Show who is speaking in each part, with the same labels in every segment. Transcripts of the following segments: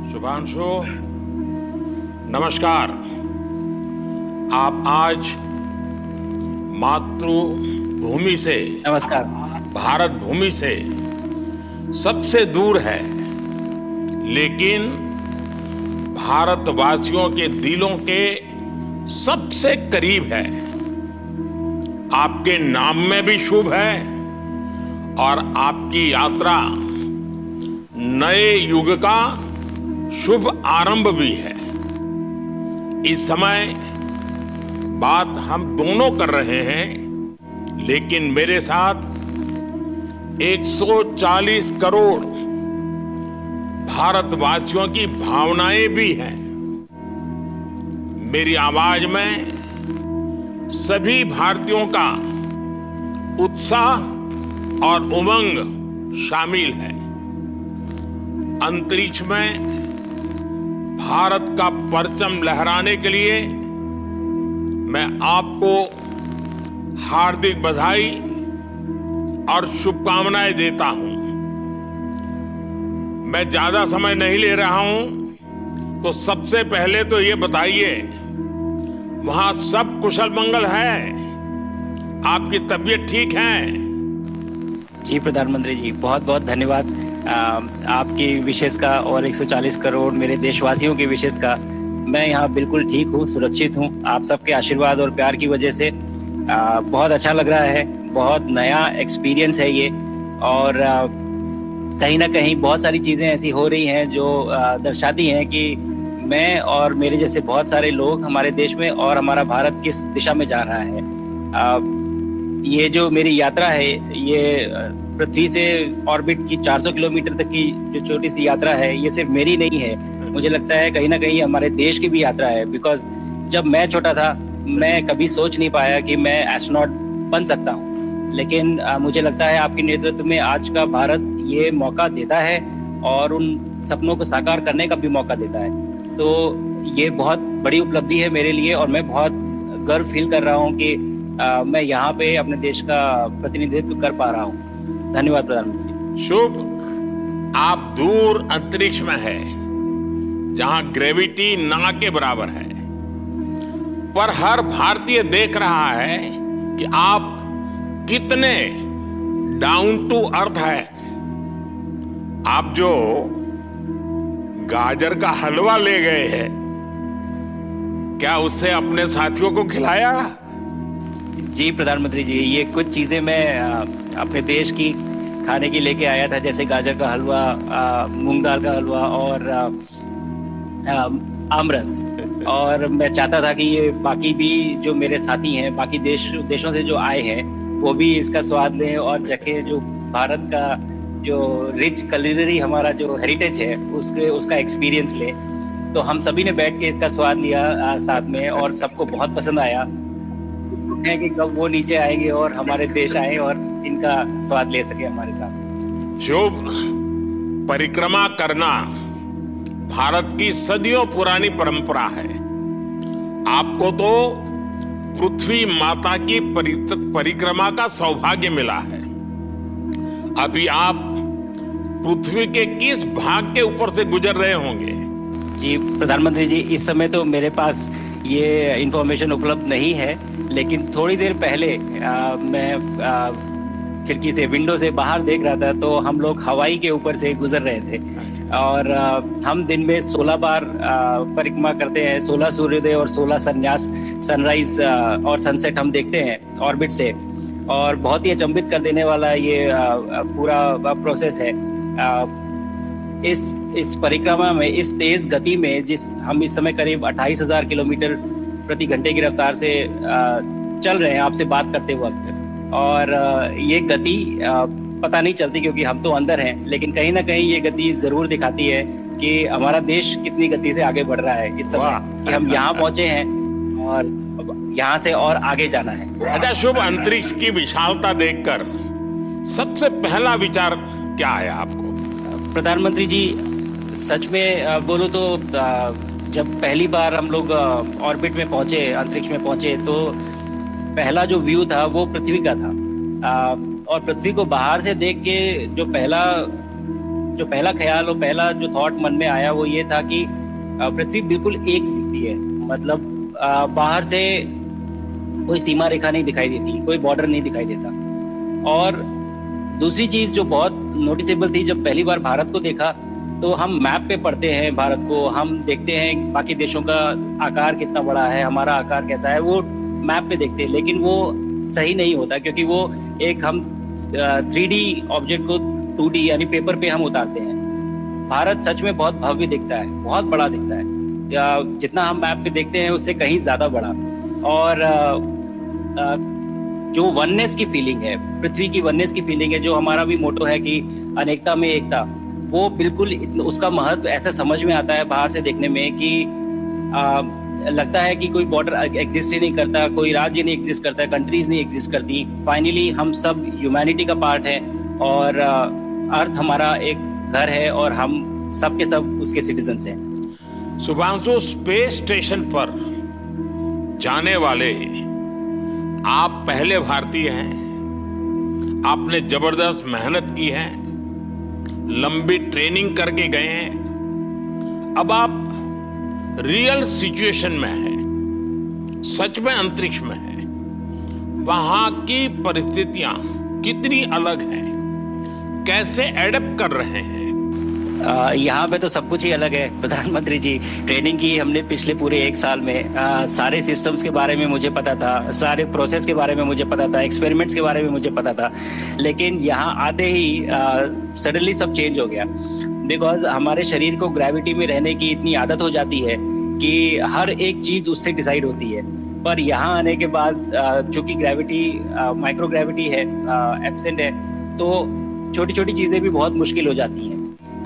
Speaker 1: शुभांशु, नमस्कार। आप आज मातृभूमि से,
Speaker 2: नमस्कार।
Speaker 1: भारत भूमि से सबसे दूर है, लेकिन भारतवासियों के दिलों के सबसे करीब है। आपके नाम में भी शुभ है और आपकी यात्रा नए युग का शुभ आरंभ भी है। इस समय बात हम दोनों कर रहे हैं, लेकिन मेरे साथ 140 करोड़ भारतवासियों की भावनाएं भी हैं। मेरी आवाज में सभी भारतीयों का उत्साह और उमंग शामिल है। अंतरिक्ष में भारत का परचम लहराने के लिए मैं आपको हार्दिक बधाई और शुभकामनाएं देता हूं। मैं ज्यादा समय नहीं ले रहा हूं, तो सबसे पहले तो ये बताइए, वहां सब कुशल मंगल है? आपकी तबीयत ठीक है?
Speaker 2: जी प्रधानमंत्री जी, बहुत बहुत धन्यवाद आपकी विशेष का और 140 करोड़ मेरे देशवासियों की विशेष का। मैं यहाँ बिल्कुल ठीक हूँ, सुरक्षित हूँ। आप सबके आशीर्वाद और प्यार की वजह से बहुत अच्छा लग रहा है। बहुत नया एक्सपीरियंस है ये, और कहीं ना कहीं बहुत सारी चीज़ें ऐसी हो रही हैं जो दर्शाती हैं कि मैं और मेरे जैसे बहुत सारे लोग हमारे देश में और हमारा भारत किस दिशा में जा रहा है। ये जो मेरी यात्रा है, ये पृथ्वी से ऑर्बिट की 400 किलोमीटर तक की जो छोटी सी यात्रा है, ये सिर्फ मेरी नहीं है। मुझे लगता है कहीं ना कहीं हमारे देश की भी यात्रा है। बिकॉज जब मैं छोटा था, मैं कभी सोच नहीं पाया कि मैं एस्ट्रोनॉट बन सकता हूँ, लेकिन मुझे लगता है आपके नेतृत्व में आज का भारत ये मौका देता है और उन सपनों को साकार करने का भी मौका देता है। तो ये बहुत बड़ी उपलब्धि है मेरे लिए, और मैं बहुत गर्व फील कर रहा हूँ कि मैं यहाँ पे अपने देश का प्रतिनिधित्व कर पा रहा हूँ। धन्यवाद प्रधानमंत्री।
Speaker 1: शुभ, आप दूर अंतरिक्ष में है, जहां ग्रेविटी ना के बराबर है, पर हर भारतीय देख रहा है कि आप कितने डाउन टू अर्थ है। आप जो गाजर का हलवा ले गए हैं, क्या उससे अपने साथियों को खिलाया?
Speaker 2: जी प्रधानमंत्री जी, ये कुछ चीजें मैं अपने देश की खाने की लेके आया था, जैसे गाजर का हलवा, मूंग दाल का हलवा और आमरस। और मैं चाहता था कि ये बाकी भी जो मेरे साथी हैं, बाकी देशों से जो आए हैं, वो भी इसका स्वाद लें और चखें, जो भारत का जो रिच कुलिनरी हमारा जो हेरिटेज है उसका एक्सपीरियंस लें। तो हम सभी ने बैठ के इसका स्वाद लिया साथ में, और सबको बहुत पसंद आया। है कि कब वो नीचे आएंगे और हमारे देश आए और इनका स्वाद ले सके हमारे साथ।
Speaker 1: शुभ, परिक्रमा करना भारत की सदियों पुरानी परंपरा है। आपको तो पृथ्वी माता की परिक्रमा का सौभाग्य मिला है। अभी आप पृथ्वी के किस भाग के ऊपर से गुजर रहे होंगे?
Speaker 2: जी प्रधानमंत्री जी, इस समय तो मेरे पास ये इंफॉर्मेशन उपलब्ध नहीं है, लेकिन थोड़ी देर पहले मैं खिड़की से, विंडो से बाहर देख रहा था, तो हम लोग हवाई के ऊपर से गुजर रहे थे। और हम दिन में 16 बार परिक्रमा करते हैं, 16 सूर्योदय और 16 सनराइज और सनसेट हम देखते हैं ऑर्बिट से। और बहुत ही अचंभित कर देने वाला ये पूरा प्रोसेस है। इस परिक्रमा में, इस तेज गति में, हम इस समय करीब 28,000 किलोमीटर प्रति घंटे की रफ्तार से चल रहे हैं आपसे बात करते वक्त। और ये गति पता नहीं चलती क्योंकि हम तो अंदर हैं, लेकिन कहीं ना कहीं ये गति जरूर दिखाती है कि हमारा देश कितनी गति से आगे बढ़ रहा है इस समय, कि हम यहाँ पहुंचे हैं और यहाँ से और आगे जाना है।
Speaker 1: अच्छा शुभ, अंतरिक्ष की विशालता देखकर सबसे पहला विचार क्या आया आपको?
Speaker 2: प्रधानमंत्री जी, सच में बोलो तो जब पहली बार हम लोग ऑर्बिट में पहुंचे, अंतरिक्ष में पहुंचे, तो पहला जो व्यू था वो पृथ्वी का था। और पृथ्वी को बाहर से देख के जो पहला जो पहला ख्याल और पहला जो थॉट मन में आया वो ये था कि पृथ्वी बिल्कुल एक दिखती है, मतलब बाहर से कोई सीमा रेखा नहीं दिखाई देती, कोई बॉर्डर नहीं दिखाई देता। और दूसरी चीज जो बहुत नोटिसेबल थी, जब पहली बार भारत को देखा तो हम मैप पे पढ़ते हैं भारत को, हम देखते हैं बाकी देशों का आकार कितना बड़ा है, हमारा आकार कैसा है, वो मैप पे देखते हैं, लेकिन वो सही नहीं होता, क्योंकि वो एक हम 3D ऑब्जेक्ट को 2D यानी पेपर पे हम उतारते हैं। भारत सच में बहुत भव्य दिखता है, बहुत बड़ा दिखता है, जितना हम मैप पे देखते हैं उससे कहीं ज्यादा बड़ा। और जो वननेस की फीलिंग है, पृथ्वी की वननेस की फीलिंग है, जो हमारा भी मोटो है कि अनेकता में एकता, वो बिल्कुल उसका महत्व ऐसा समझ में आता है बाहर से देखने में कि लगता है कि कोई बॉर्डर एग्जिस्ट ही नहीं करता, कोई राज्य नहीं एग्जिस्ट करता, कंट्रीज नहीं एग्जिस्ट करती। फाइनली हम सब ह्यूमैनिटी का पार्ट है और अर्थ हमारा एक घर है और हम सब के सब उसके सिटीजन्स हैं।
Speaker 1: शुभांशु, स्पेस स्टेशन पर जाने वाले आप पहले भारतीय हैं। आपने जबरदस्त मेहनत की है, लंबी ट्रेनिंग करके गए हैं। अब आप रियल सिचुएशन में हैं, सच में अंतरिक्ष में हैं। वहां की परिस्थितियां कितनी अलग हैं, कैसे एडप्ट कर रहे हैं?
Speaker 2: यहाँ पे तो सब कुछ ही अलग है प्रधानमंत्री जी। ट्रेनिंग की हमने पिछले पूरे 1 साल में, सारे सिस्टम्स के बारे में मुझे पता था, सारे प्रोसेस के बारे में मुझे पता था, एक्सपेरिमेंट्स के बारे में मुझे पता था, लेकिन यहाँ आते ही सडनली सब चेंज हो गया। बिकॉज हमारे शरीर को ग्रेविटी में रहने की इतनी आदत हो जाती है कि हर एक चीज उससे डिसाइड होती है। पर यहाँ आने के बाद चूंकि ग्रेविटी माइक्रो ग्रेविटी है, एब्सेंट है, तो छोटी छोटी चीजें भी बहुत मुश्किल हो जाती हैं।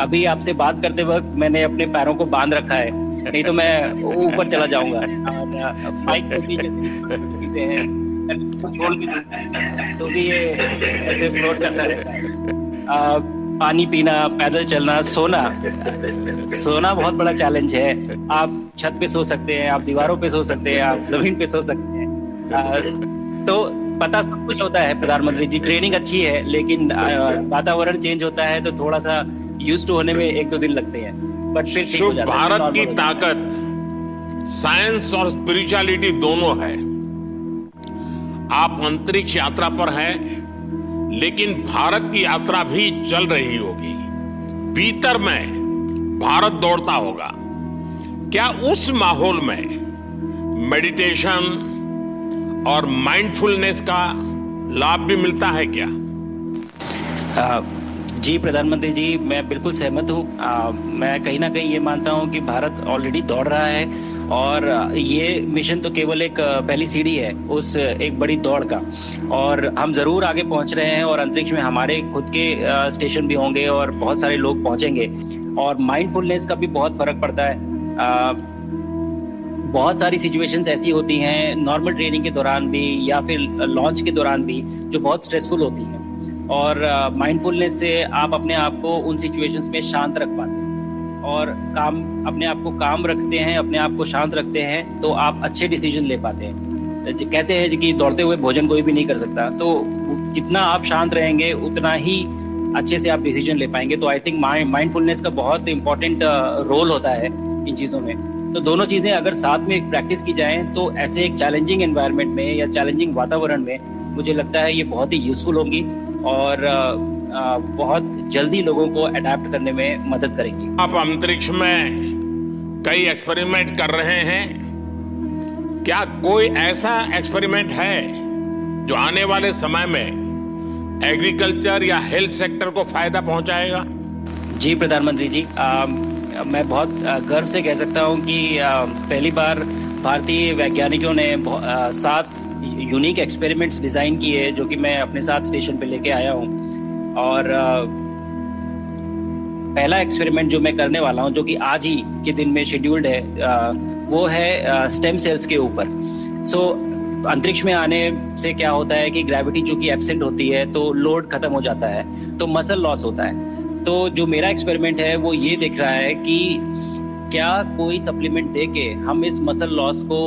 Speaker 2: अभी आपसे बात करते वक्त मैंने अपने पैरों को बांध रखा है, नहीं तो मैं ऊपर चला जाऊंगा। बाइक पे भी जैसे चीजें हैं, कंट्रोल भी तो भी ये ऐसे फ्लोट करता रहता है। पानी पीना, पैदल चलना, सोना बहुत बड़ा चैलेंज है। आप छत पे सो सकते हैं, आप दीवारों पे सो सकते हैं, आप जमीन पे सो सकते हैं। तो पता सब कुछ होता है प्रधानमंत्री जी, ट्रेनिंग अच्छी है, लेकिन वातावरण चेंज होता है तो थोड़ा सा यूज्ड टू होने में 1-2 दिन लगते हैं, बट फिर ठीक हो जाता है।
Speaker 1: भारत की ताकत साइंस और स्पिरिचुअलिटी दोनों है। आप अंतरिक्ष यात्रा पर हैं, लेकिन भारत की यात्रा भी चल रही होगी, भीतर में भारत दौड़ता होगा। क्या उस माहौल में मेडिटेशन और माइंडफुलनेस का लाभ भी मिलता है क्या?
Speaker 2: जी प्रधानमंत्री जी, मैं बिल्कुल सहमत हूँ। मैं कहीं ना कहीं ये मानता हूँ कि भारत ऑलरेडी दौड़ रहा है और ये मिशन तो केवल एक पहली सीढ़ी है उस एक बड़ी दौड़ का, और हम जरूर आगे पहुंच रहे हैं। और अंतरिक्ष में हमारे खुद के स्टेशन भी होंगे और बहुत सारे लोग पहुंचेंगे। और माइंडफुलनेस का भी बहुत फर्क पड़ता है। बहुत सारी सिचुएशंस ऐसी होती हैं नॉर्मल ट्रेनिंग के दौरान भी या फिर लॉन्च के दौरान भी, जो बहुत स्ट्रेसफुल होती हैं, और माइंडफुलनेस से आप अपने आप को उन सिचुएशंस में शांत रख पाते हैं और अपने आप को काम रखते हैं, अपने आप को शांत रखते हैं, तो आप अच्छे डिसीजन ले पाते हैं। कहते हैं कि दौड़ते हुए भोजन कोई भी नहीं कर सकता, तो जितना आप शांत रहेंगे उतना ही अच्छे से आप डिसीजन ले पाएंगे। तो आई थिंक माइंडफुलनेस का बहुत इंपॉर्टेंट रोल होता है इन चीजों में। तो दोनों चीजें अगर साथ में प्रैक्टिस की जाएं तो ऐसे एक चैलेंजिंग एनवायरनमेंट में या चैलेंजिंग वातावरण में मुझे लगता है ये बहुत ही यूजफुल होंगी और बहुत जल्दी लोगों को अडैप्ट करने में मदद करेंगी।
Speaker 1: आप अंतरिक्ष में कई एक्सपेरिमेंट कर रहे हैं, क्या कोई ऐसा एक्सपेरिमेंट है जो आने वाले समय में एग्रीकल्चर या हेल्थ सेक्टर को फायदा पहुंचाएगा?
Speaker 2: जी प्रधानमंत्री जी, मैं बहुत गर्व से कह सकता हूं कि पहली बार भारतीय वैज्ञानिकों ने 7 यूनिक एक्सपेरिमेंट्स डिजाइन किए, जो कि मैं अपने साथ स्टेशन पे लेके आया हूं। और पहला एक्सपेरिमेंट जो मैं करने वाला हूं, जो कि आज ही के दिन में शेड्यूल्ड है, वो है स्टेम सेल्स के ऊपर। अंतरिक्ष में आने से क्या होता है कि ग्रेविटी चूंकि एब्सेंट होती है तो लोड खत्म हो जाता है, तो मसल लॉस होता है। तो जो मेरा एक्सपेरिमेंट है वो ये देख रहा है कि क्या कोई सप्लीमेंट देके हम इस मसल लॉस को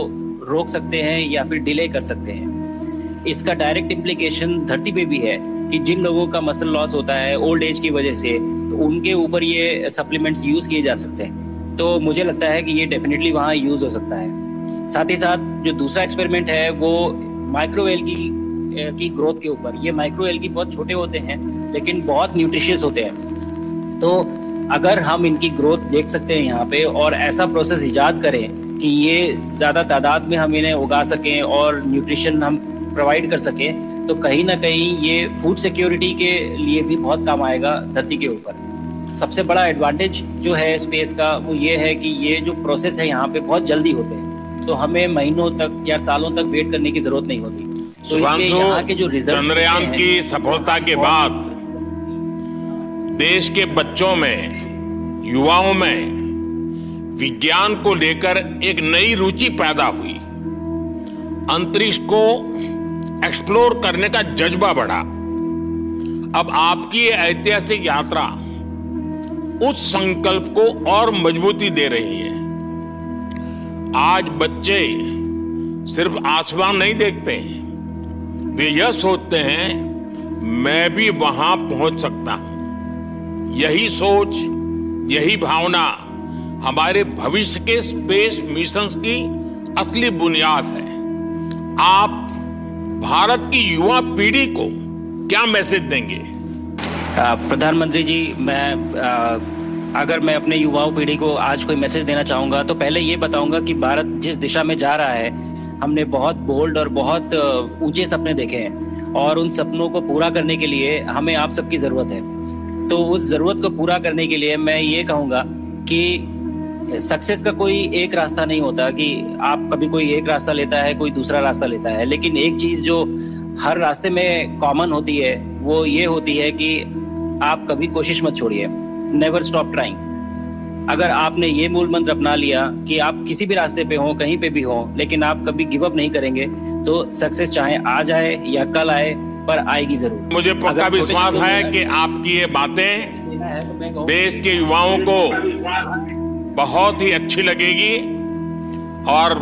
Speaker 2: रोक सकते हैं या फिर डिले कर सकते हैं। इसका डायरेक्ट इम्प्लीकेशन धरती पे भी है कि जिन लोगों का मसल लॉस होता है ओल्ड एज की वजह से तो उनके ऊपर ये सप्लीमेंट्स यूज किए जा सकते हैं। तो मुझे लगता है कि ये डेफिनेटली वहाँ यूज हो सकता है। साथ ही साथ जो दूसरा एक्सपेरिमेंट है वो माइक्रोवेल की ग्रोथ के ऊपर। ये माइक्रोवेल की बहुत छोटे होते हैं लेकिन बहुत न्यूट्रिशियस होते हैं। तो अगर हम इनकी ग्रोथ देख सकते हैं यहाँ पे और ऐसा प्रोसेस इजाद करें कि ये ज्यादा तादाद में हम इन्हें उगा सकें और न्यूट्रिशन हम प्रोवाइड कर सकें, तो कहीं ना कहीं ये फूड सिक्योरिटी के लिए भी बहुत काम आएगा धरती के ऊपर। सबसे बड़ा एडवांटेज जो है स्पेस का वो ये है कि ये जो प्रोसेस है यहाँ पे बहुत जल्दी होते हैं, तो हमें महीनों तक या सालों तक वेट करने की जरूरत नहीं होती। तो इसलिए यहाँ के जो रिजल्ट
Speaker 1: चंद्रयान की सफलता के बाद देश के बच्चों में, युवाओं में विज्ञान को लेकर एक नई रुचि पैदा हुई। अंतरिक्ष को एक्सप्लोर करने का जज्बा बढ़ा। अब आपकी ये ऐतिहासिक यात्रा उस संकल्प को और मजबूती दे रही है। आज बच्चे सिर्फ आसमान नहीं देखते, वे यह सोचते हैं मैं भी वहां पहुंच सकता हूं। यही सोच, यही भावना हमारे भविष्य के स्पेस मिशंस की असली बुनियाद है। आप भारत की युवा पीढ़ी को क्या मैसेज देंगे?
Speaker 2: प्रधानमंत्री जी, अगर मैं अपने युवाओं पीढ़ी को आज कोई मैसेज देना चाहूंगा तो पहले ये बताऊंगा कि भारत जिस दिशा में जा रहा है, हमने बहुत बोल्ड और बहुत ऊंचे सपने देखे हैं और उन सपनों को पूरा करने के लिए हमें आप सबकी जरूरत है। तो उस जरूरत को पूरा करने के लिए मैं ये कहूंगा कि सक्सेस का कोई एक रास्ता नहीं होता कि आप कभी कोई एक रास्ता लेता है, कोई दूसरा रास्ता लेता है, लेकिन एक चीज जो हर रास्ते में कॉमन होती है वो ये होती है कि आप कभी कोशिश मत छोड़िए, नेवर स्टॉप ट्राइंग। अगर आपने ये मूल मंत्र अपना लिया कि आप किसी भी रास्ते पे हो, कहीं पे भी हो, लेकिन आप कभी गिव अप नहीं करेंगे, तो सक्सेस चाहे आ जाए या कल आए पर आएगी जरूर।
Speaker 1: मुझे पक्का विश्वास है कि आपकी ये बातें देश के युवाओं को बहुत ही अच्छी लगेगी। और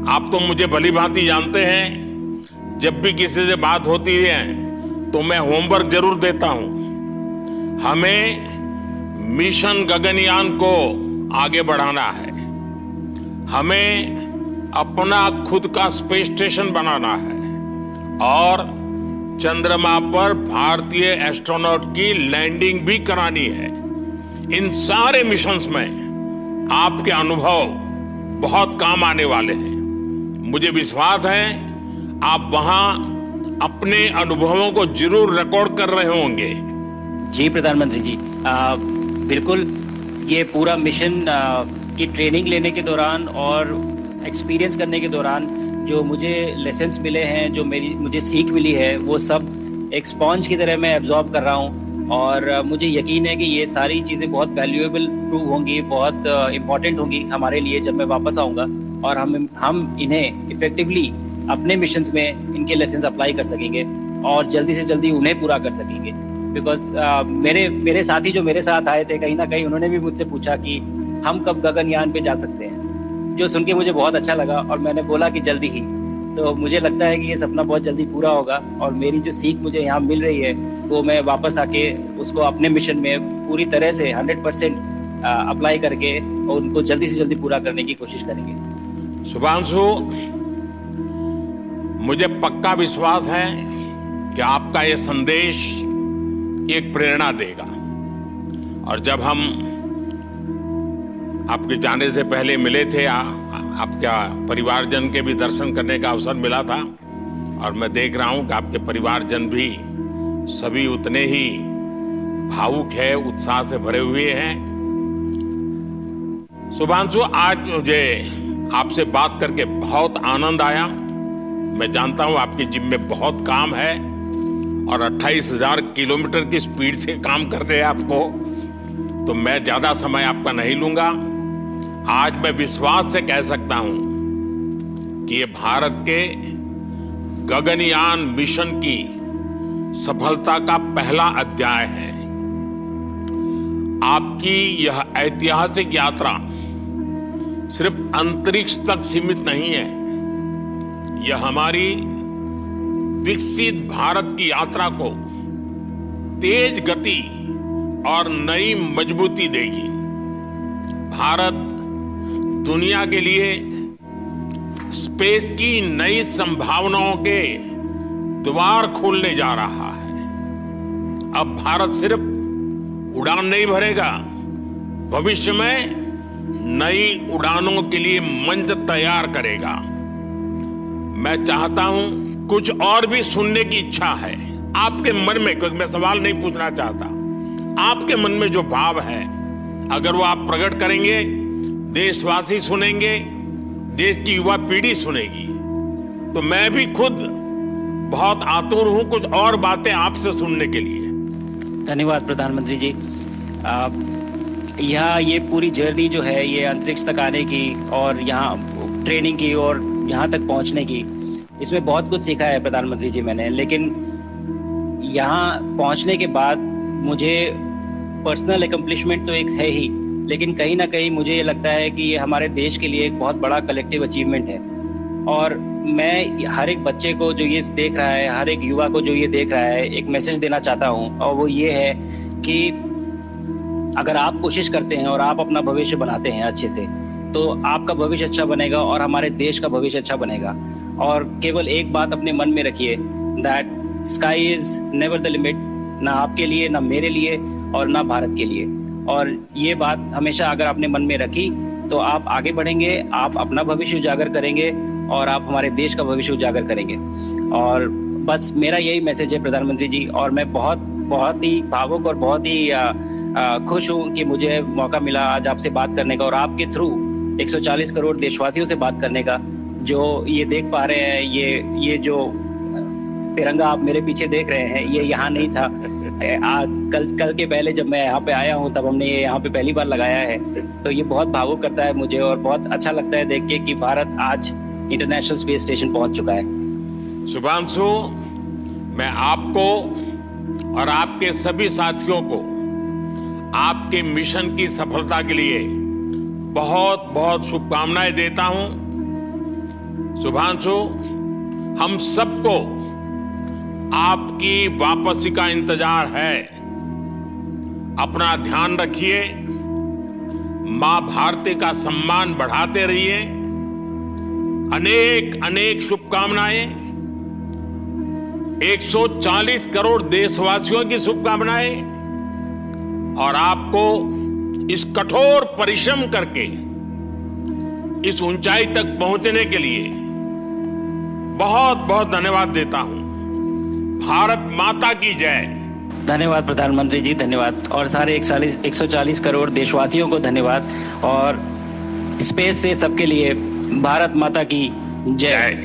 Speaker 1: आप तो मुझे भली भांति जानते हैं, जब भी किसी से बात होती है तो मैं होमवर्क जरूर देता हूं। हमें मिशन गगनयान को आगे बढ़ाना है, हमें अपना खुद का स्पेस स्टेशन बनाना है और चंद्रमा पर भारतीय एस्ट्रोनॉट की लैंडिंग भी करानी है। इन सारे मिशंस में आपके अनुभव बहुत काम आने वाले हैं। मुझे विश्वास है आप वहां अपने अनुभवों को जरूर रिकॉर्ड कर रहे होंगे।
Speaker 2: जी प्रधानमंत्री जी, बिल्कुल। ये पूरा मिशन की ट्रेनिंग लेने के दौरान और एक्सपीरियंस करने के दौरान जो मुझे लेसन्स मिले हैं, जो मुझे सीख मिली है, वो सब एक स्पॉन्ज की तरह मैं एब्जॉर्ब कर रहा हूँ। और मुझे यकीन है कि ये सारी चीज़ें बहुत वैल्यूएबल प्रूव होंगी, बहुत इम्पॉर्टेंट होंगी हमारे लिए जब मैं वापस आऊँगा और हम इन्हें इफेक्टिवली अपने मिशंस में इनके लेसन्स अप्लाई कर सकेंगे और जल्दी से जल्दी उन्हें पूरा कर सकेंगे। बिकॉज मेरे साथी जो मेरे साथ आए थे, कहीं ना कहीं उन्होंने भी मुझसे पूछा कि हम कब गगनयान पे जा सकते हैं, जो सुन के मुझे बहुत अच्छा लगा और मैंने बोला कि जल्दी ही। तो मुझे लगता है कि ये सपना बहुत जल्दी पूरा होगा और मेरी जो सीख मुझे यहाँ मिल रही है वो मैं वापस आके उसको अपने मिशन में पूरी तरह से 100% अप्लाई करके और उनको जल्दी से जल्दी पूरा करने की कोशिश करेंगे।
Speaker 1: शुभांशु, मुझे पक्का विश्वास है कि आपका ये संदेश एक प्रेरणा देगा। और जब हम आपके जाने से पहले मिले थे, आपका परिवारजन के भी दर्शन करने का अवसर मिला था और मैं देख रहा हूं कि आपके परिवारजन भी सभी उतने ही भावुक है, उत्साह से भरे हुए हैं। शुभांशु, आज मुझे आपसे बात करके बहुत आनंद आया। मैं जानता हूं आपकी जिम में बहुत काम है और 28,000 किलोमीटर की स्पीड से काम कर रहे हैं आपको, तो मैं ज्यादा समय आपका नहीं लूंगा। आज मैं विश्वास से कह सकता हूं कि ये भारत के गगनयान मिशन की सफलता का पहला अध्याय है। आपकी यह ऐतिहासिक यात्रा सिर्फ अंतरिक्ष तक सीमित नहीं है, यह हमारी विकसित भारत की यात्रा को तेज गति और नई मजबूती देगी। भारत दुनिया के लिए स्पेस की नई संभावनाओं के द्वार खोलने जा रहा है। अब भारत सिर्फ उड़ान नहीं भरेगा, भविष्य में नई उड़ानों के लिए मंच तैयार करेगा। मैं चाहता हूं, कुछ और भी सुनने की इच्छा है आपके मन में, क्योंकि मैं सवाल नहीं पूछना चाहता, आपके मन में जो भाव है अगर वो आप प्रकट करेंगे, देशवासी सुनेंगे, देश की युवा पीढ़ी सुनेगी, तो मैं भी खुद बहुत आतुर हूं कुछ और बातें आपसे सुनने के लिए।
Speaker 2: धन्यवाद प्रधानमंत्री जी। यहाँ ये पूरी जर्नी जो है, ये अंतरिक्ष तक आने की और यहाँ ट्रेनिंग की और यहाँ तक पहुँचने की, इसमें बहुत कुछ सीखा है प्रधानमंत्री जी मैंने। लेकिन यहाँ पहुँचने के बाद मुझे पर्सनल अकम्प्लिशमेंट तो एक है ही, लेकिन कहीं ना कहीं मुझे ये लगता है कि ये हमारे देश के लिए एक बहुत बड़ा कलेक्टिव अचीवमेंट है। और मैं हर एक बच्चे को जो ये देख रहा है, हर एक युवा को जो ये देख रहा है, एक मैसेज देना चाहता हूँ, और वो ये है कि अगर आप कोशिश करते हैं और आप अपना भविष्य बनाते हैं अच्छे से, तो आपका भविष्य अच्छा बनेगा और हमारे देश का भविष्य अच्छा बनेगा। और केवल एक बात अपने मन में रखिए, that sky is never the limit, ना आपके लिए, ना मेरे लिए और ना भारत के लिए। और ये बात हमेशा अगर आपने मन में रखी तो आप आगे बढ़ेंगे, आप अपना भविष्य उजागर करेंगे और आप हमारे देश का भविष्य उजागर करेंगे। और बस मेरा यही मैसेज है प्रधानमंत्री जी। और मैं बहुत ही भावुक और बहुत ही खुश हूँ कि मुझे मौका मिला आज आपसे बात करने का और आपके थ्रू 140 करोड़ देशवासियों से बात करने का। जो ये देख पा रहे हैं, ये जो तिरंगा आप मेरे पीछे देख रहे हैं, ये यहाँ नहीं था। कल के पहले जब मैं यहाँ पे आया हूँ तब हमने ये यहाँ पे पहली बार लगाया है। तो ये बहुत भावुक करता है मुझे और बहुत अच्छा लगता है देख के कि भारत आज इंटरनेशनल स्पेस स्टेशन पहुंच चुका है।
Speaker 1: शुभांशु, मैं आपको और आपके सभी साथियों को आपके मिशन की सफलता के लिए बहुत बहुत शुभकामनाएं देता हूं। शुभांशु, हम सबको आपकी वापसी का इंतजार है। अपना ध्यान रखिए, मां भारती का सम्मान बढ़ाते रहिए। अनेक अनेक शुभकामनाएं, 140 करोड़ देशवासियों की शुभकामनाएं, और आपको इस कठोर परिश्रम करके इस ऊंचाई तक पहुंचने के लिए बहुत बहुत धन्यवाद देता हूं। भारत माता की जय।
Speaker 2: धन्यवाद प्रधानमंत्री जी, धन्यवाद। और सारे 140 करोड़ देशवासियों को धन्यवाद। और स्पेस से सबके लिए भारत माता की जय।